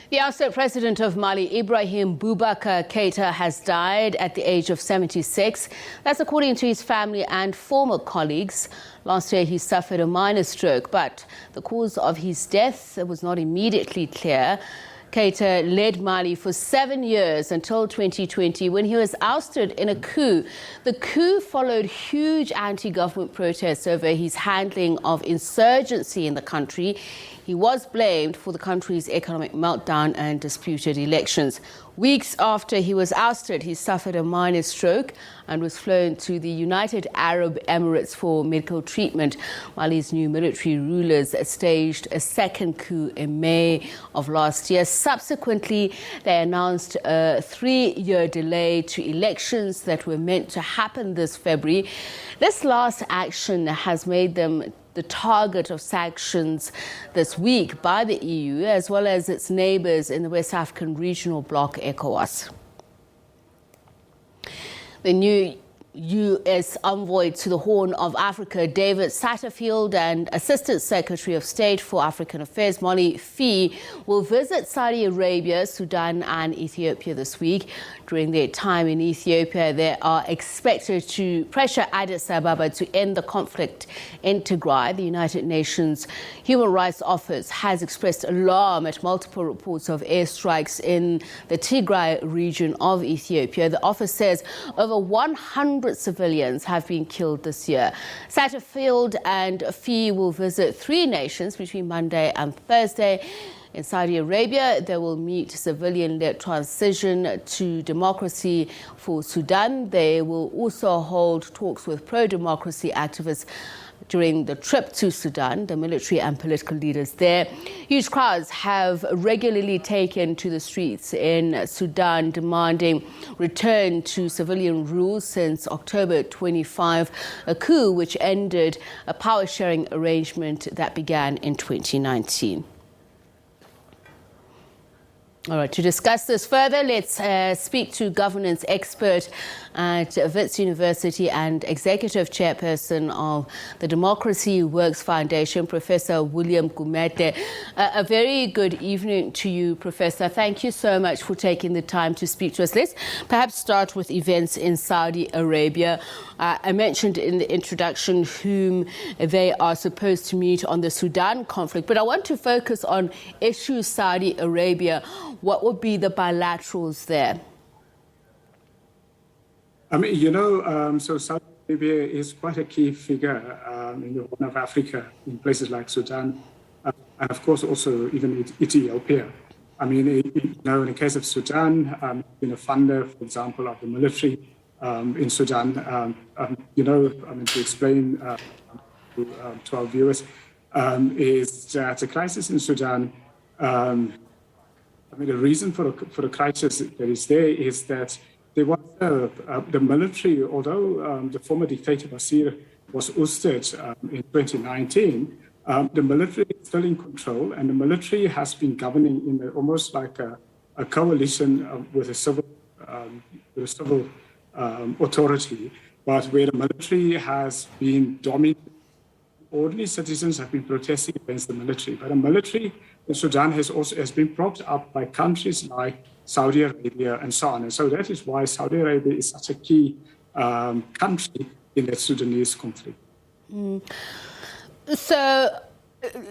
The ousted president of Mali, Ibrahim Keita, has died at the age of 76. That's according to his family and former colleagues. Last year, he suffered a minor stroke, but the cause of his death was not immediately clear. Keita led Mali for 7 years until 2020 when he was ousted in a coup. The coup followed huge anti-government protests over his handling of insurgency in the country. He was blamed for the country's economic meltdown and disputed elections. Weeks after he was ousted, he suffered a minor stroke and was flown to the United Arab Emirates for medical treatment. Mali's new military rulers staged a second coup in May of last year. Subsequently, they announced a 3-year delay to elections that were meant to happen this February. This last action has made them the target of sanctions this week by the EU, as well as its neighbours in the West African regional bloc, ECOWAS. The new U.S. envoy to the Horn of Africa, David Satterfield, and Assistant Secretary of State for African Affairs, Phee, will visit Saudi Arabia, Sudan and Ethiopia this week. During their time in Ethiopia, they are expected to pressure Addis Ababa to end the conflict in Tigray. The United Nations Human Rights Office has expressed alarm at multiple reports of airstrikes in the Tigray region of Ethiopia. The office says over 100 civilians have been killed this year. Satterfield and Phee will visit 3 nations between Monday and Thursday. In Saudi Arabia, they will meet civilian-led transition to democracy for Sudan. They will also hold talks with pro-democracy activists during the trip to Sudan, the military and political leaders there. Huge crowds have regularly taken to the streets in Sudan demanding return to civilian rule since October 25, a coup which ended a power-sharing arrangement that began in 2019. All right, to discuss this further, let's speak to governance expert at Wits University and executive chairperson of the Democracy Works Foundation, Professor William Gumede. A very good evening to you, Professor. Thank you so much for taking the time to speak to us. Let's perhaps start with events in Saudi Arabia. I mentioned in the introduction whom they are supposed to meet on the Sudan conflict, but I want to focus on issues Saudi Arabia. What would be the bilaterals there? I mean, so Saudi Arabia is quite a key figure in the Horn of Africa, in places like Sudan, and of course also even Ethiopia. I mean, in the case of Sudan, been a funder, for example, of the military in Sudan. To explain to our viewers, is that the crisis in Sudan. The reason for the crisis that is there is that there was the military, although the former dictator Bashir was ousted in 2019, the military is still in control, and the military has been governing in almost like a coalition with a civil authority, but where the military has been dominant. Ordinary citizens have been protesting against the military, but the military in Sudan has been propped up by countries like Saudi Arabia and so on. And so that is why Saudi Arabia is such a key country in the Sudanese conflict. So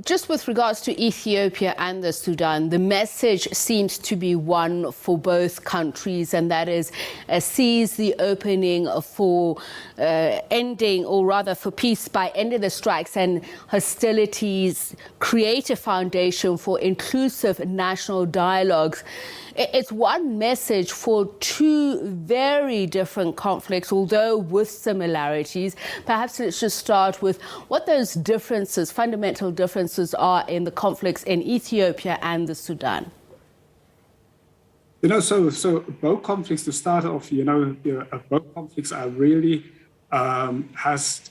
just with regards to Ethiopia and the Sudan, the message seems to be one for both countries, and that is seize the opening for ending, or rather for peace by ending the strikes and hostilities, create a foundation for inclusive national dialogues. It's one message for 2 very different conflicts, although with similarities. Perhaps let's just start with what those differences, fundamental differences, are in the conflicts in Ethiopia and the Sudan. So both conflicts, to start off, both conflicts are really has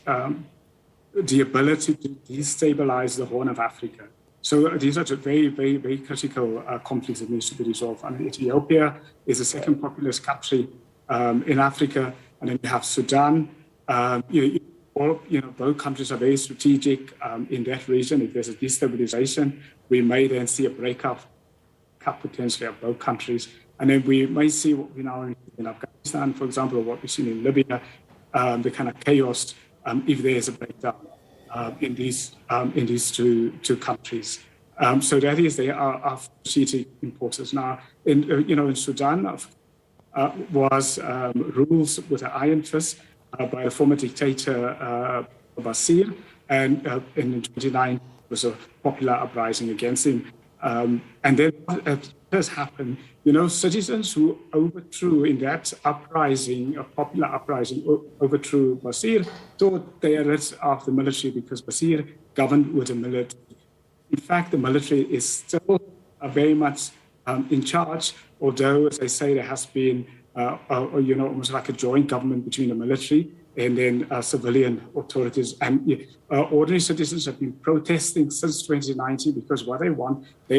the ability to destabilize the Horn of Africa. So these are very, very, very critical conflicts that needs to be resolved. I mean, Ethiopia is the second populous country in Africa, and then you have Sudan. Both countries are very strategic in that region. If there's a destabilization, we may then see a breakup breakup potentially of both countries. And then we may see what we now in Afghanistan, for example, or what we've seen in Libya, the kind of chaos if there is a breakdown in these two countries. So that is they are strategic importance. Now, in Sudan, was rules with an iron fist by the former dictator Bashir, and in 1929 was a popular uprising against him. And then what has happened, citizens who overthrew in that uprising, a popular uprising, overthrew Bashir, thought they are rid of the military because Bashir governed with the military. In fact, the military is still very much in charge, although, as I say, there has been, almost like a joint government between the military and then civilian authorities. And ordinary citizens have been protesting since 2019 because what they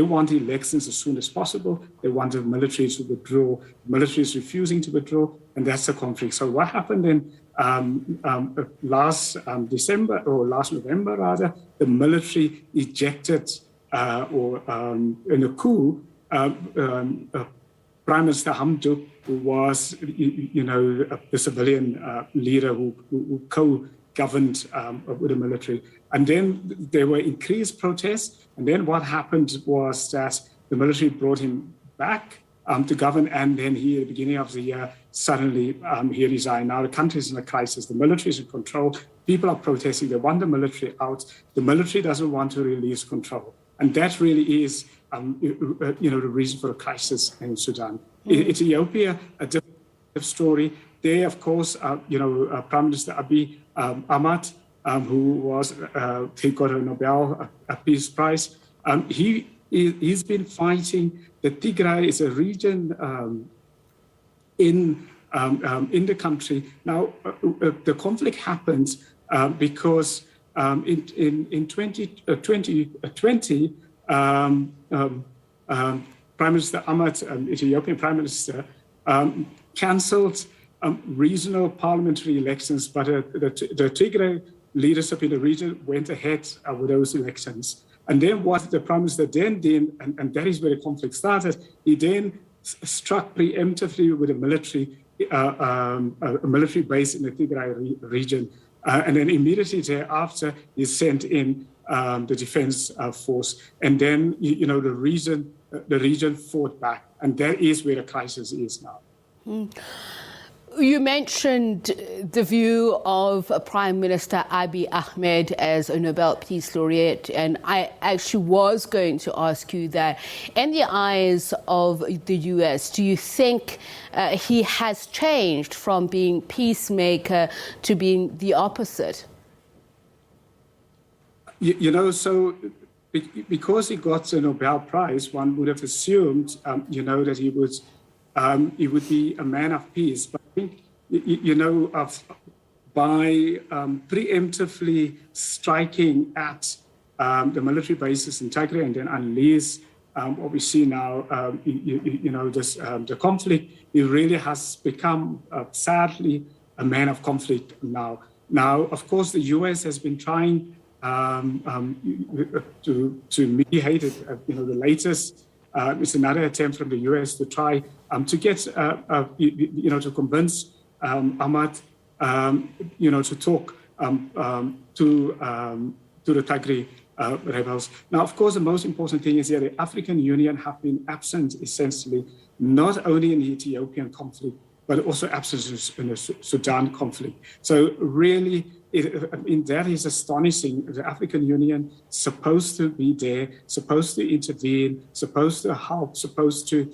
want elections as soon as possible. They want the military to withdraw. The military is refusing to withdraw, and that's the conflict. So what happened in last November, rather, the military ejected, in a coup, Prime Minister Hamdok, who was, the civilian leader who co-governed with the military. And then there were increased protests. And then what happened was that the military brought him back to govern. And then he, at the beginning of the year, suddenly he resigned. Now the country is in a crisis. The military is in control. People are protesting. They want the military out. The military doesn't want to release control. And that really is, the reason for the crisis in Sudan. Ethiopia, a different story. There, of course, Prime Minister Abiy Ahmed, he got a Nobel Peace Prize. He's been fighting. The Tigray is a region in the country. Now, the conflict happens because in 2020, Prime Minister Ahmed, Ethiopian Prime Minister, cancelled regional parliamentary elections, but the Tigray leadership in the region went ahead with those elections. And then what the Prime Minister then did, and that is where the conflict started, he then struck preemptively with a military base in the Tigray region. And then immediately thereafter, he sent in the defense force. And then, the region fought back. And that is where the crisis is now. You mentioned the view of Prime Minister Abiy Ahmed as a Nobel Peace Laureate, and I actually was going to ask you that. In the eyes of the US, do you think he has changed from being peacemaker to being the opposite? So because he got the Nobel Prize, one would have assumed, that he would be a man of peace. But I think, by preemptively striking at the military bases in Tigray and then unleash what we see now, the conflict, he really has become, sadly, a man of conflict now. Now, of course, the US has been trying to mediate it. The latest is another attempt from the US to try to get, to convince Ahmad, to talk to the Tigray rebels. Now, of course, the most important thing is that the African Union have been absent, essentially, not only in the Ethiopian conflict, but also absent in the Sudan conflict. So really, that is astonishing. The African Union supposed to be there, supposed to intervene, supposed to help, supposed to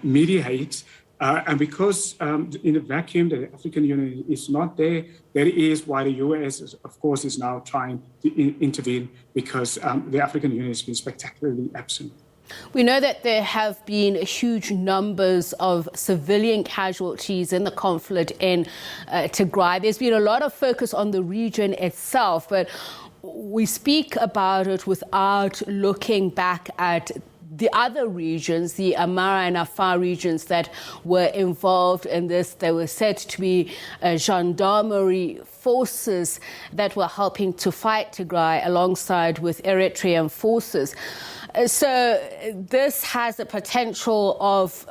mediate. And because in a vacuum, the African Union is not there, that is why the US, of course, is now trying to intervene, because the African Union has been spectacularly absent. We know that there have been huge numbers of civilian casualties in the conflict in Tigray. There's been a lot of focus on the region itself, but we speak about it without looking back at the other regions, the Amara and Afar regions that were involved in this. They were said to be gendarmerie forces that were helping to fight Tigray alongside with Eritrean forces. So this has the potential of,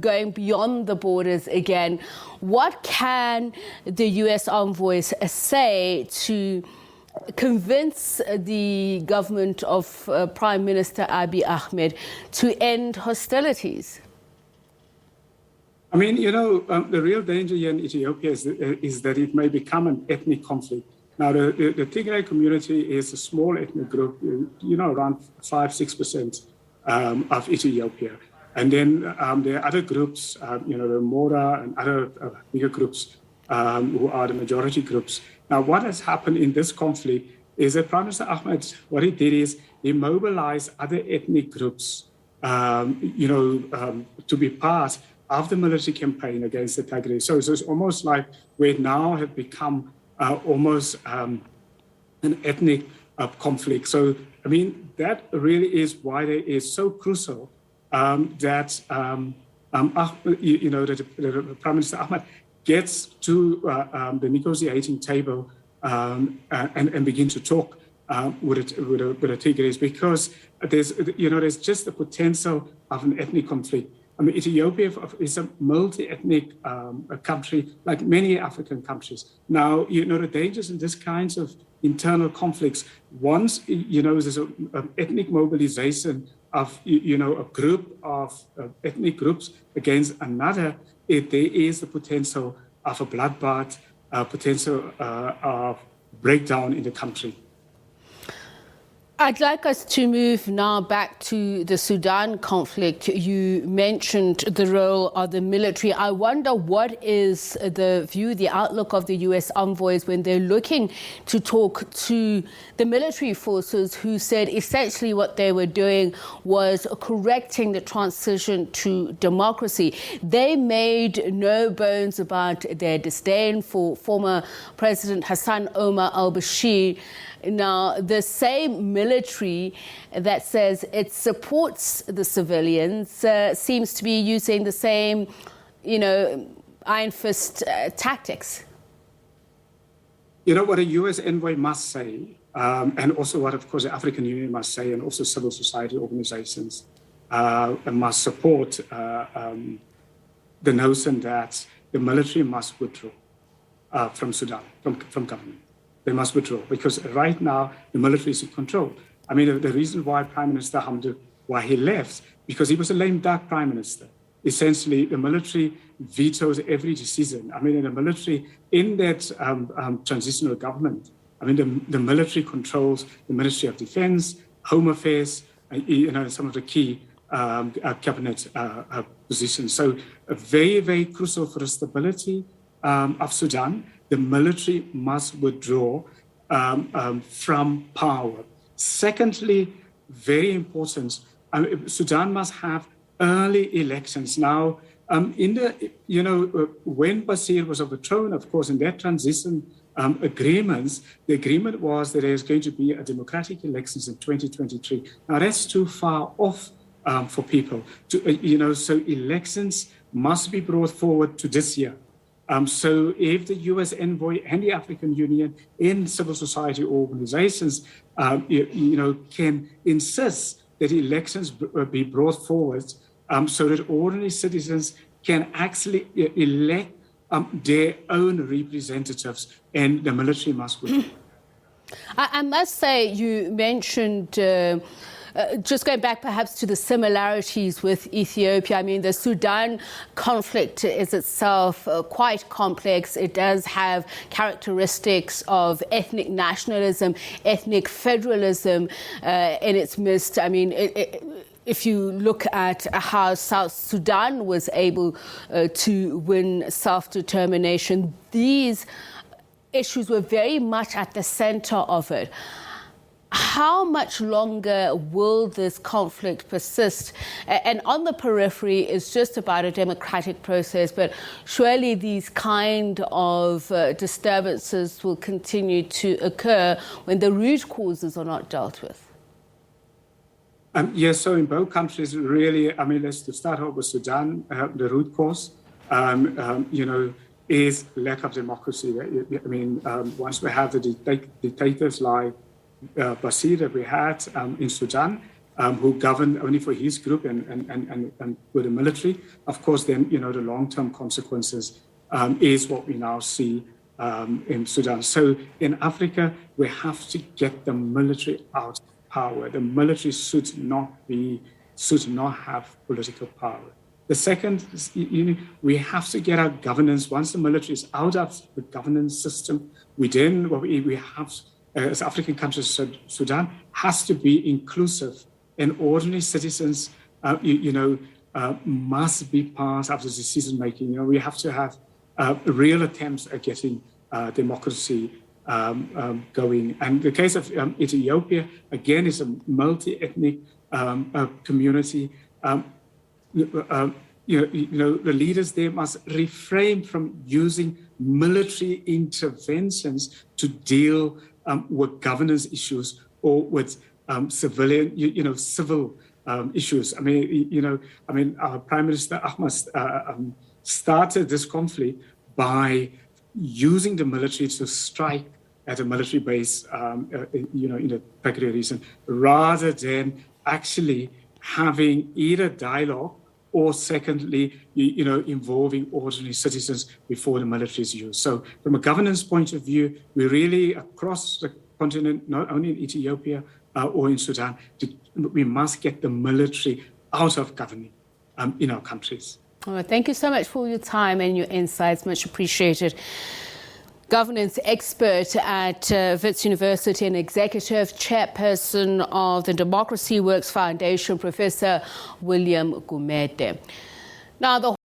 going beyond the borders again. What can the U.S. envoys say to convince the government of Prime Minister Abiy Ahmed to end hostilities? I mean, the real danger here in Ethiopia is that it may become an ethnic conflict. Now, the Tigray community is a small ethnic group, around 5-6% of Ethiopia. And then there are other groups, the Mora and other bigger groups who are the majority groups. Now, what has happened in this conflict is that Prime Minister Ahmed, what he did is he mobilized other ethnic groups, to be part of the military campaign against the Tigray. So it's almost like we now have become almost an ethnic conflict. So, I mean, that really is why it is so crucial that the Prime Minister Ahmed gets to the negotiating table and begin to talk with the Tigrays, because there's just the potential of an ethnic conflict. I mean, Ethiopia is a multi-ethnic country, like many African countries. Now, the dangers in this kinds of internal conflicts, once, there's an ethnic mobilization of, a group of ethnic groups against another, there is the potential of a bloodbath, potential of breakdown in the country. I'd like us to move now back to the Sudan conflict. You mentioned the role of the military. I wonder what is the view, the outlook of the U.S. envoys when they're looking to talk to the military forces, who said essentially what they were doing was correcting the transition to democracy. They made no bones about their disdain for former President Hassan Omar al-Bashir. Now, the same military that says it supports the civilians seems to be using the same, iron fist tactics. What a U.S. envoy must say, and also what, of course, the African Union must say, and also civil society organizations must support the notion that the military must withdraw from Sudan, from government. They must withdraw, because right now the military is in control. I mean, the reason why Prime Minister Hamdok, why he left, because he was a lame duck prime minister. Essentially, the military vetoes every decision. I mean, in the military, in that transitional government, I mean, the military controls the Ministry of Defense, Home Affairs, some of the key cabinet positions. So very, very crucial for the stability of Sudan. The military must withdraw from power. Secondly, very important, Sudan must have early elections. Now, when Bashir was overthrown, of course, in that transition agreements, the agreement was that there's going to be a democratic elections in 2023. Now, that's too far off for people. So elections must be brought forward to this year. So if the U.S. envoy and the African Union in civil society organizations, can insist that elections be brought forward so that ordinary citizens can actually elect their own representatives, and the military must withdraw. I must say, you mentioned just going back perhaps to the similarities with Ethiopia. I mean, the Sudan conflict is itself quite complex. It does have characteristics of ethnic nationalism, ethnic federalism in its midst. I mean, if you look at how South Sudan was able to win self-determination, these issues were very much at the center of it. How much longer will this conflict persist? And on the periphery, it's just about a democratic process, but surely these kind of disturbances will continue to occur when the root causes are not dealt with. Yes, so in both countries, really, I mean, let's to start off with Sudan, the root cause, is lack of democracy. I mean, once we have the dictators like Bashir that we had in Sudan, who governed only for his group and with the military, of course, then, the long-term consequences is what we now see in Sudan. So in Africa, we have to get the military out of power. The military should not have political power. The second is, we have to get our governance. Once the military is out of the governance system, we have, as African countries, Sudan has to be inclusive, and ordinary citizens, must be part of the decision making. We have to have real attempts at getting democracy going. And the case of Ethiopia, again, is a multi-ethnic community. The leaders there must refrain from using military interventions to deal with governance issues or with civilian, civil issues. I mean, our Prime Minister Ahmed started this conflict by using the military to strike at a military base, in the Tigray region, rather than actually having either dialogue or secondly, involving ordinary citizens before the military is used. So from a governance point of view, we really, across the continent, not only in Ethiopia or in Sudan, we must get the military out of governing in our countries. Well, thank you so much for your time and your insights. Much appreciated. Governance expert at Wits University and executive chairperson of the Democracy Works Foundation, Professor William Gumede. Now, the